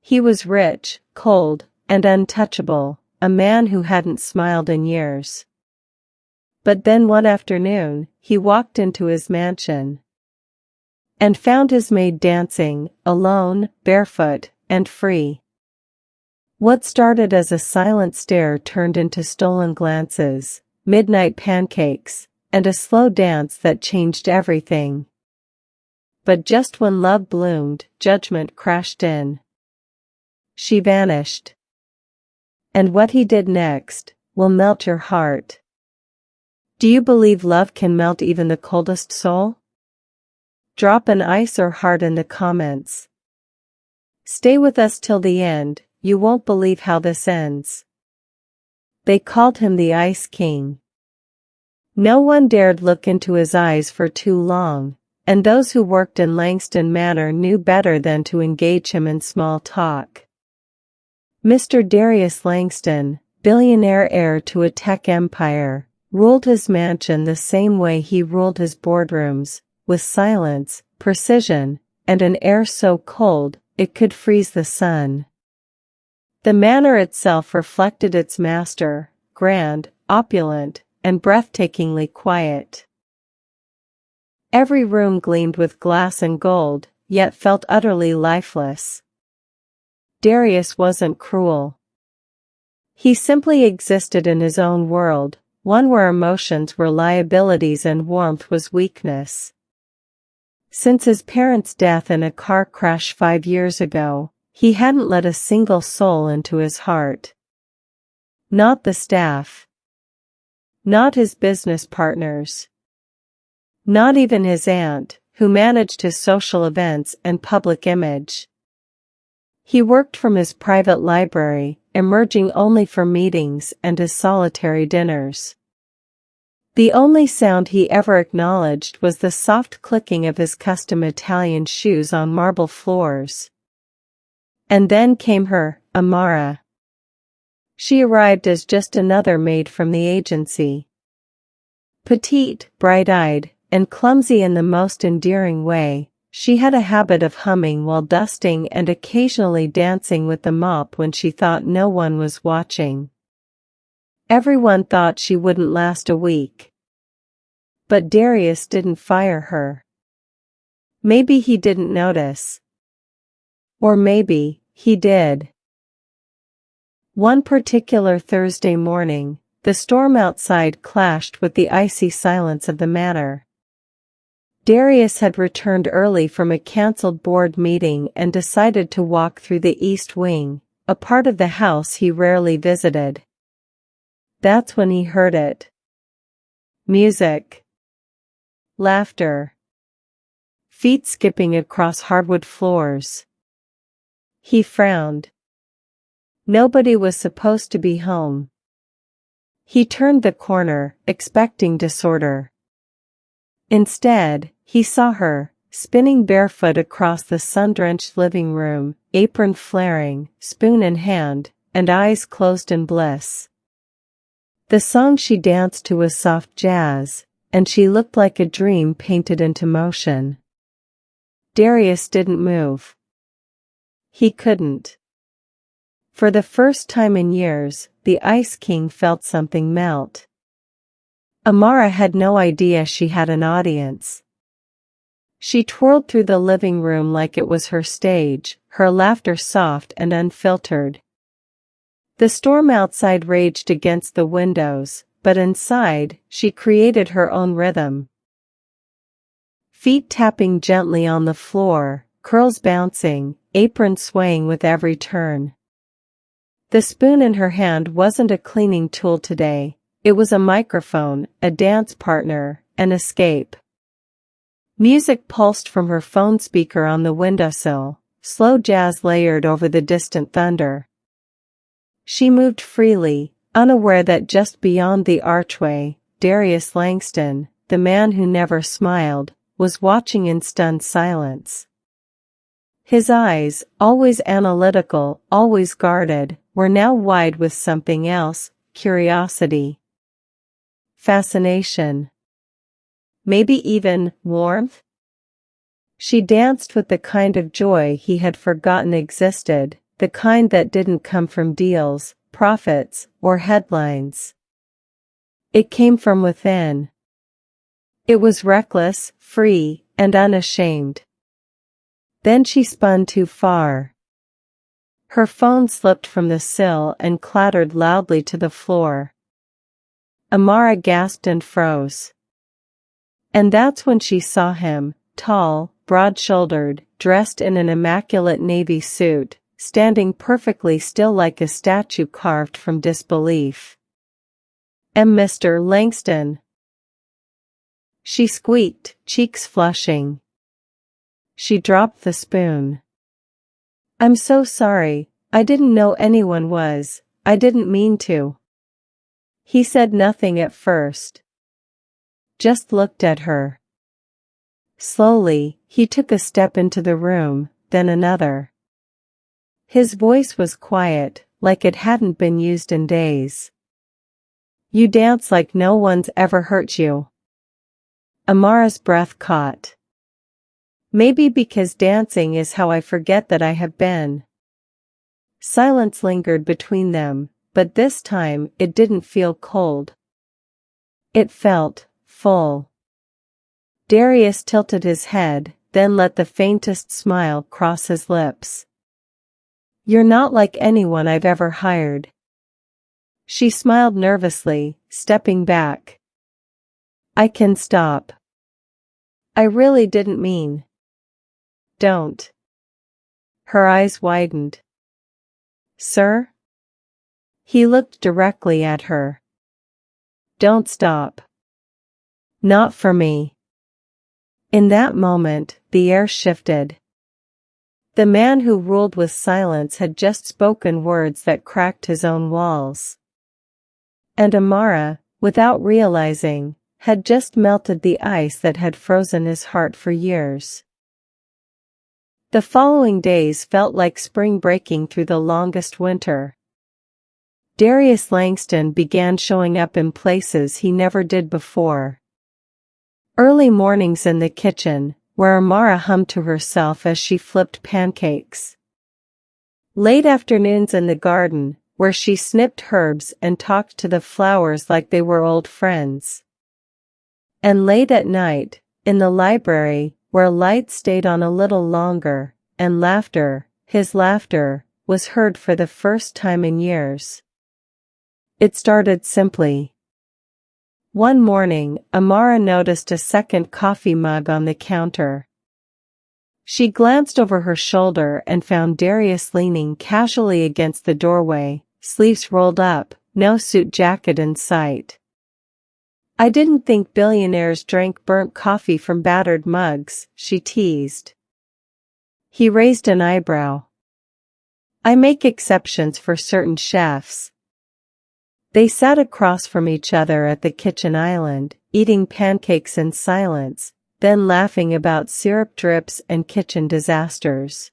He was rich, cold, and untouchable, a man who hadn't smiled in years. But then one afternoon, he walked into his mansion and found his maid dancing, alone, barefoot, and free. What started as a silent stare turned into stolen glances, midnight pancakes, and a slow dance that changed everything. But just when love bloomed, judgment crashed in. She vanished. And what he did next will melt your heart. Do you believe love can melt even the coldest soul? Drop an ice or heart in the comments. Stay with us till the end, you won't believe how this ends. They called him the Ice King. No one dared look into his eyes for too long, and those who worked in Langston Manor knew better than to engage him in small talk. Mr. Darius Langston, billionaire heir to a tech empire, ruled his mansion the same way he ruled his boardrooms, with silence, precision, and an air so cold it could freeze the sun. The manor itself reflected its master, grand, opulent, and breathtakingly quiet. Every room gleamed with glass and gold, yet felt utterly lifeless. Darius wasn't cruel. He simply existed in his own world, one where emotions were liabilities and warmth was weakness. Since his parents' death in a car crash 5 years ago, he hadn't let a single soul into his heart. Not the staff. Not his business partners. Not even his aunt, who managed his social events and public image. He worked from his private library, emerging only for meetings and his solitary dinners. The only sound he ever acknowledged was the soft clicking of his custom Italian shoes on marble floors. And then came her, Amara. She arrived as just another maid from the agency. Petite, bright-eyed, and clumsy in the most endearing way, she had a habit of humming while dusting and occasionally dancing with the mop when she thought no one was watching. Everyone thought she wouldn't last a week. But Darius didn't fire her. Maybe he didn't notice. Or maybe he did. One particular Thursday morning, the storm outside clashed with the icy silence of the manor. Darius had returned early from a cancelled board meeting and decided to walk through the East Wing, a part of the house he rarely visited. That's when he heard it. Music. Laughter. Feet skipping across hardwood floors. He frowned. Nobody was supposed to be home. He turned the corner, expecting disorder. Instead, he saw her, spinning barefoot across the sun-drenched living room, apron flaring, spoon in hand, and eyes closed in bliss. The song she danced to was soft jazz, and she looked like a dream painted into motion. Darius didn't move. He couldn't. For the first time in years, the Ice King felt something melt. Amara had no idea she had an audience. She twirled through the living room like it was her stage, her laughter soft and unfiltered. The storm outside raged against the windows, but inside, she created her own rhythm. Feet tapping gently on the floor, curls bouncing, apron swaying with every turn. The spoon in her hand wasn't a cleaning tool today, it was a microphone, a dance partner, an escape. Music pulsed from her phone speaker on the windowsill, slow jazz layered over the distant thunder. She moved freely, unaware that just beyond the archway, Darius Langston, the man who never smiled, was watching in stunned silence. His eyes, always analytical, always guarded, were now wide with something else, curiosity. Fascination. Maybe even warmth? She danced with the kind of joy he had forgotten existed, the kind that didn't come from deals, profits, or headlines. It came from within. It was reckless, free, and unashamed. Then she spun too far. Her phone slipped from the sill and clattered loudly to the floor. Amara gasped and froze. And that's when she saw him, tall, broad-shouldered, dressed in an immaculate navy suit, standing perfectly still like a statue carved from disbelief. Mr. Langston," she squeaked, cheeks flushing. She dropped the spoon. "I'm so sorry, I didn't know anyone was, I didn't mean to." He said nothing at first. Just looked at her. Slowly, he took a step into the room, then another. His voice was quiet, like it hadn't been used in days. "You dance like no one's ever hurt you." Amara's breath caught. "Maybe because dancing is how I forget that I have been." Silence lingered between them, but this time it didn't feel cold. It felt full. Darius tilted his head, then let the faintest smile cross his lips. "You're not like anyone I've ever hired." She smiled nervously, stepping back. "I can stop. I really didn't mean." "Don't." Her eyes widened. "Sir?" He looked directly at her. "Don't stop. Not for me." In that moment, the air shifted. The man who ruled with silence had just spoken words that cracked his own walls. And Amara, without realizing, had just melted the ice that had frozen his heart for years. The following days felt like spring breaking through the longest winter. Darius Langston began showing up in places he never did before. Early mornings in the kitchen, where Amara hummed to herself as she flipped pancakes. Late afternoons in the garden, where she snipped herbs and talked to the flowers like they were old friends. And late at night, in the library, where light stayed on a little longer, and laughter, his laughter, was heard for the first time in years. It started simply. One morning, Amara noticed a second coffee mug on the counter. She glanced over her shoulder and found Darius leaning casually against the doorway, sleeves rolled up, no suit jacket in sight. "I didn't think billionaires drank burnt coffee from battered mugs," she teased. He raised an eyebrow. "I make exceptions for certain chefs." They sat across from each other at the kitchen island, eating pancakes in silence, then laughing about syrup drips and kitchen disasters.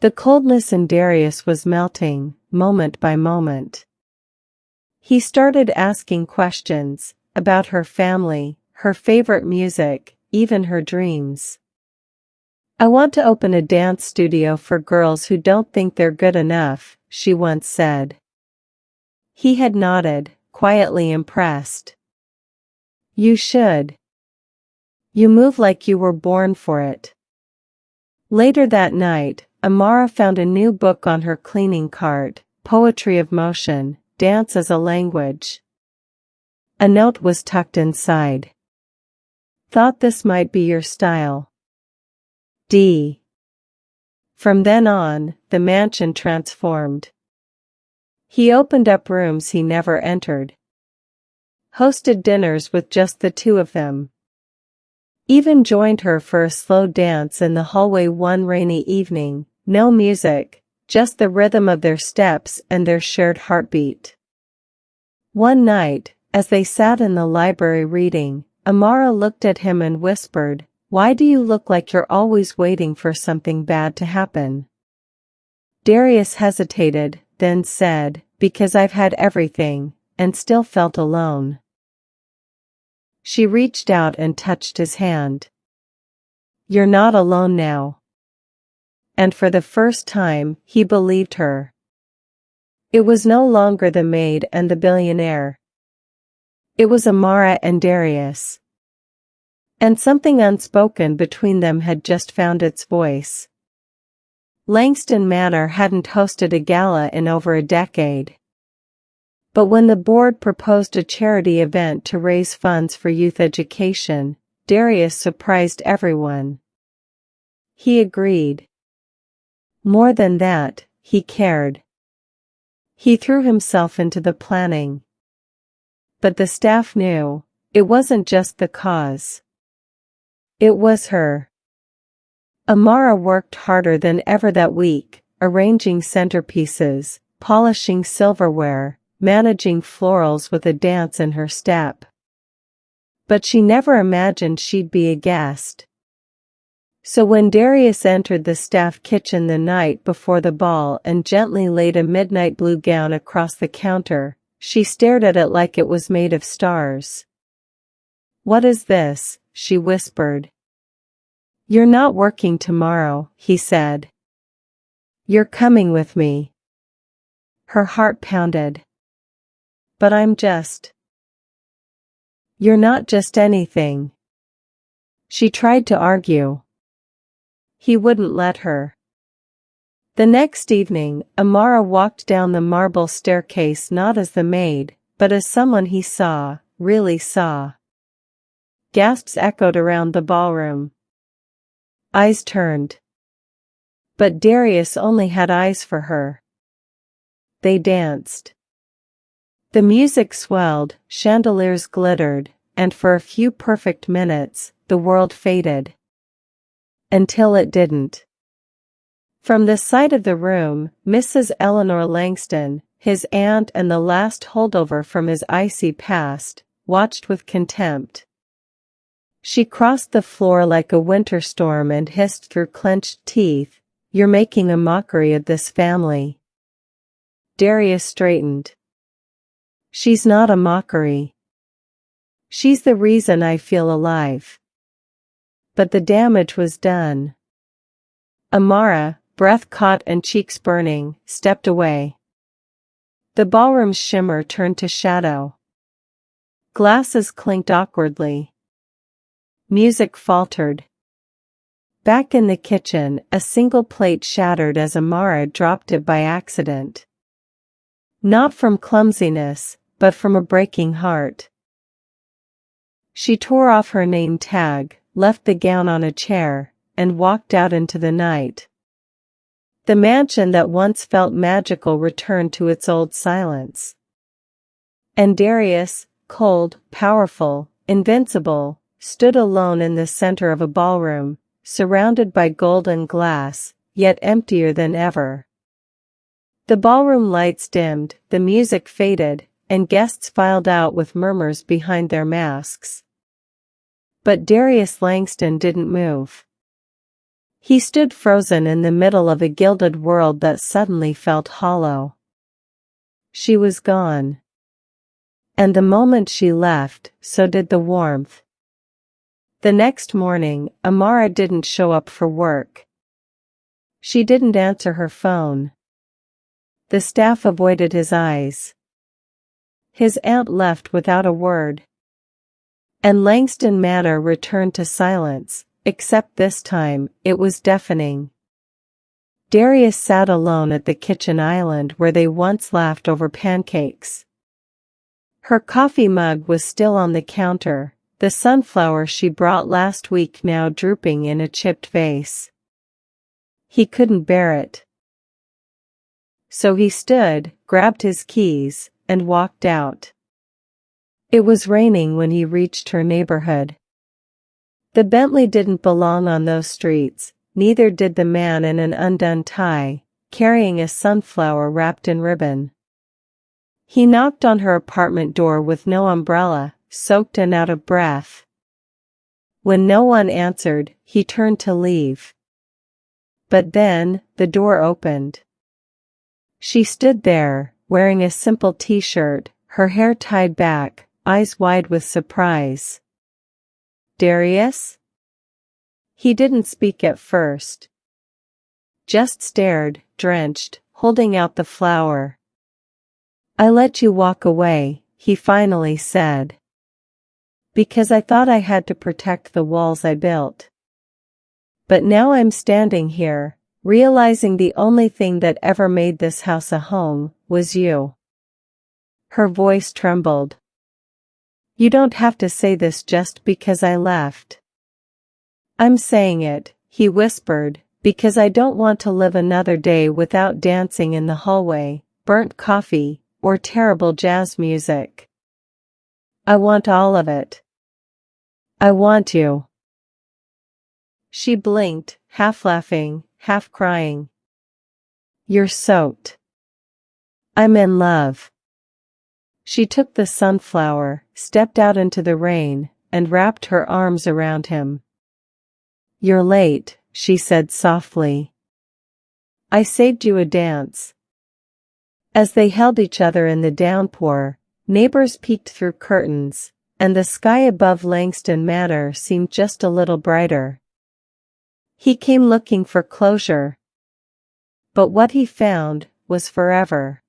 The coldness in Darius was melting, moment by moment. He started asking questions, about her family, her favorite music, even her dreams. "I want to open a dance studio for girls who don't think they're good enough," she once said. He had nodded, quietly impressed. "You should. You move like you were born for it." Later that night, Amara found a new book on her cleaning cart, Poetry of Motion, Dance as a Language. A note was tucked inside. "Thought this might be your style. D." From then on, the mansion transformed. He opened up rooms he never entered. Hosted dinners with just the two of them. Even joined her for a slow dance in the hallway one rainy evening, no music, just the rhythm of their steps and their shared heartbeat. One night, as they sat in the library reading, Amara looked at him and whispered, "Why do you look like you're always waiting for something bad to happen?" Darius hesitated, then said, "Because I've had everything, and still felt alone." She reached out and touched his hand. "You're not alone now." and for the first time, he believed her. It was no longer the maid and the billionaire. It was Amara and Darius. And something unspoken between them had just found its voice. Langston Manor hadn't hosted a gala in over a decade. But when the board proposed a charity event to raise funds for youth education, Darius surprised everyone. He agreed. More than that, he cared. He threw himself into the planning. But the staff knew, it wasn't just the cause. It was her. Amara worked harder than ever that week, arranging centerpieces, polishing silverware, managing florals with a dance in her step. But she never imagined she'd be a guest. So when Darius entered the staff kitchen the night before the ball and gently laid a midnight blue gown across the counter, she stared at it like it was made of stars. "What is this?" she whispered. "You're not working tomorrow," he said. "You're coming with me." Her heart pounded. "But I'm just..." "You're not just anything." She tried to argue. He wouldn't let her. The next evening, Amara walked down the marble staircase not as the maid, but as someone he saw, really saw. Gasps echoed around the ballroom. Eyes turned. But Darius only had eyes for her. They danced. The music swelled, chandeliers glittered, and for a few perfect minutes, the world faded. Until it didn't. From the side of the room, Mrs. Eleanor Langston, his aunt and the last holdover from his icy past, watched with contempt. She crossed the floor like a winter storm and hissed through clenched teeth, "You're making a mockery of this family." Darius straightened. "She's not a mockery. She's the reason I feel alive." But the damage was done. Amara, breath caught and cheeks burning, stepped away. The ballroom's shimmer turned to shadow. Glasses clinked awkwardly. Music faltered. Back in the kitchen, a single plate shattered as Amara dropped it by accident. Not from clumsiness, but from a breaking heart. She tore off her name tag, left the gown on a chair, and walked out into the night. The mansion that once felt magical returned to its old silence. And Darius, cold, powerful, invincible, stood alone in the center of a ballroom, surrounded by golden glass, yet emptier than ever. The ballroom lights dimmed, the music faded, and guests filed out with murmurs behind their masks. But Darius Langston didn't move. He stood frozen in the middle of a gilded world that suddenly felt hollow. She was gone. And the moment she left, so did the warmth. The next morning, Amara didn't show up for work. She didn't answer her phone. The staff avoided his eyes. His aunt left without a word. And Langston Manor returned to silence, except this time, it was deafening. Darius sat alone at the kitchen island where they once laughed over pancakes. Her coffee mug was still on the counter, the sunflower she brought last week now drooping in a chipped vase. He couldn't bear it. So he stood, grabbed his keys, and walked out. It was raining when he reached her neighborhood. The Bentley didn't belong on those streets, neither did the man in an undone tie, carrying a sunflower wrapped in ribbon. He knocked on her apartment door with no umbrella, soaked and out of breath. When no one answered, he turned to leave. But then, the door opened. She stood there, wearing a simple t-shirt, her hair tied back, eyes wide with surprise. "Darius?" He didn't speak at first. just stared, drenched, holding out the flower. "I let you walk away," he finally said. "Because I thought I had to protect the walls I built. But now I'm standing here, realizing the only thing that ever made this house a home was you." Her voice trembled. "You don't have to say this just because I left." "I'm saying it," he whispered, "because I don't want to live another day without dancing in the hallway, burnt coffee, or terrible jazz music. I want all of it. I want you." She blinked, half laughing, half crying. "You're soaked." "I'm in love." She took the sunflower, stepped out into the rain, and wrapped her arms around him. "You're late," she said softly. "I saved you a dance." As they held each other in the downpour, neighbors peeked through curtains, and the sky above Langston Manor seemed just a little brighter. He came looking for closure. But what he found was forever.